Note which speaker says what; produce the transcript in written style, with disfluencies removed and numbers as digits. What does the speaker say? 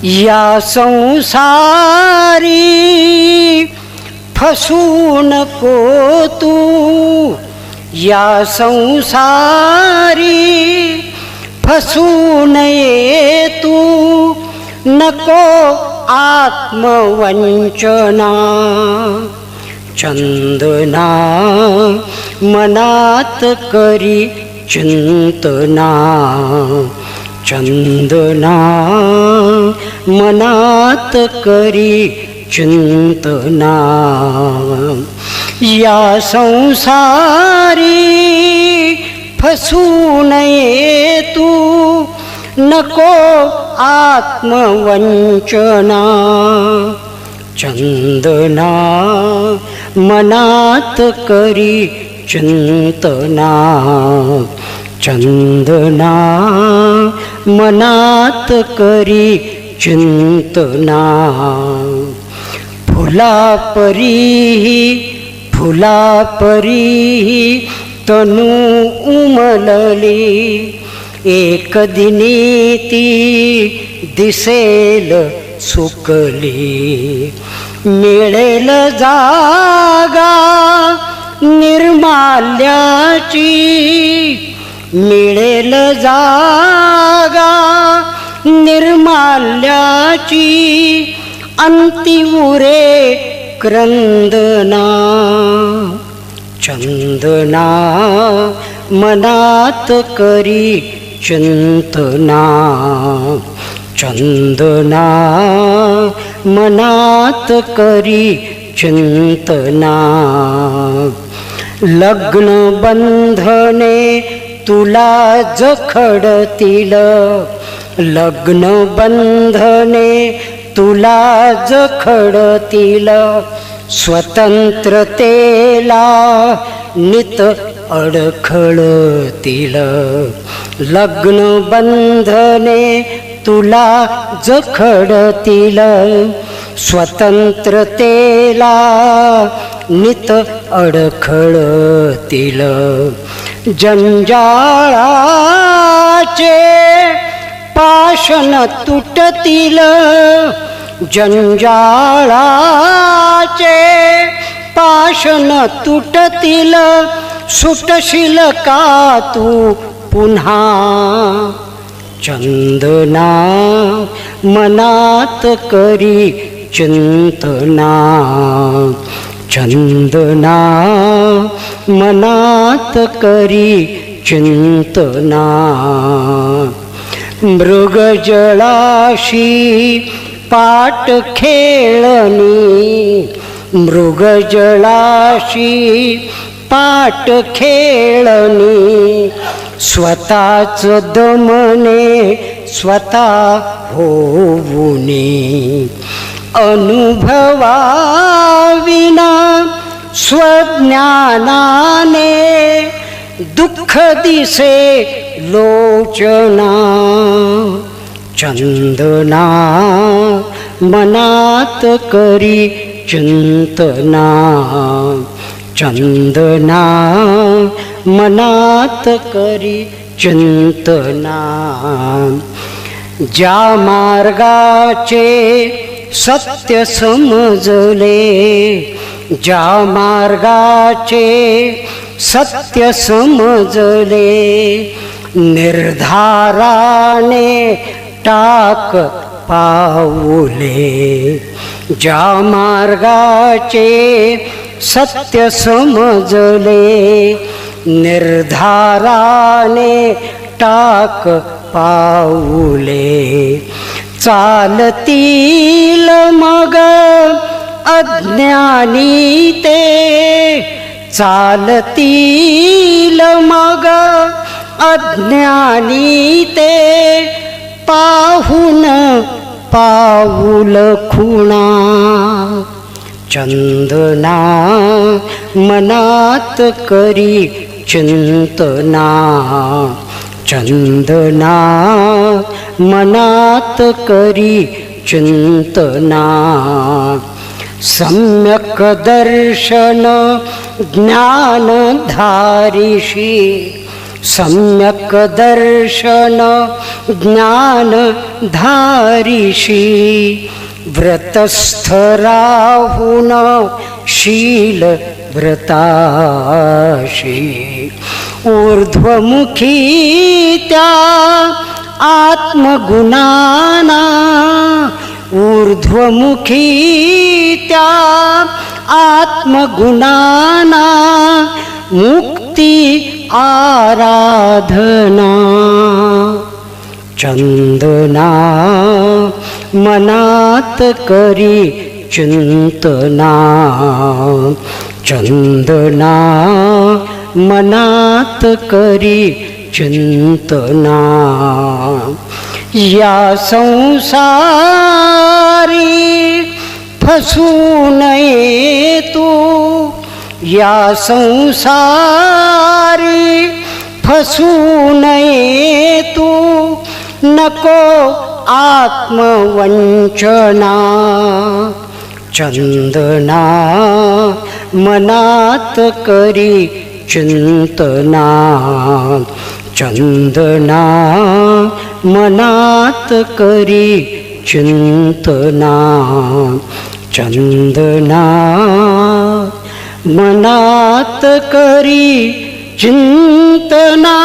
Speaker 1: या संसारी फसू नको तू, या संसारी फसू नये तू, नको आत्मवंचना. चंदना मनात करी चिंतना, चंदना मनात करी चिंतना. या संसारी फसू नये तू, नको आत्मवंचना. चंदना मनात करी चिंतना, चंदना मनात करी चिंतना. फुलापरी फुलापरी तनू उमलली, एक दिनी ती दिसेल सुकली. मिळेल जागा निर्माल्याची, मिळेल जागा निर्माल्याची. अंती उरे क्रंदना, चंदना मनात करी चिंतना, चंदना मनात करी चिंतना. लग्न बंधने तुला जखडतील, लग्न बंधने तुला जखडतील. स्वतंत्रतेला नित अडखळतील, लग्न बंधने तुला जखडतील. स्वतंत्रतेला नित अडखळतील. जंजाळाचे पाशण तुटतील, जंजाळाचे पाशण तुटतील. सुटशील का तू पुन्हा, चंदना मनात करी चिंतना, चंदना मनात करी चिंतना. मृगजळाशी पाट खेळणी, मृगजळाशी पाट खेळणी. स्वतःच दमने स्वतः होऊनी, अनुभवाविना स्वज्ञानाने दुःख दिसे लोचना. चंदना मनात करी चिंतना, चंदना मनात करी चिंतना. ज्या मार्गाचे सत्य समजले, ज्या मार्गाचे सत्य समजले. निर्धाराने टाक पाऊले, ज्या मार्गाचे सत्य समजले. निर्धाराने टाक पाऊले. चालतील मग अज्ञानी ते, चालतील मग अज्ञानी ते. पाहून पाऊल खुणा, चंदना मनात करी चिंतना, चंदना मनात करी चिंतना. सम्यक दर्शन ज्ञानधारीशी, सम्यक दर्शन ज्ञान धारिषी व्रतस्थ राहून शील व्रताशी ऊर्ध्वमुखी त्या आत्मगुणाना ऊर्ध्वमुखी त्या आत्मगुणाना मुक्ती आराधना चंदना मनात करी चिंतना चंदना मनात करी चिंतना या संसारी फसू नये तू या संसारी फसू नये तू नको आत्मवंचना चंदना मनात करी चिंतना चंदना मनात करी चिंतना चंदना मनात करी चिंतना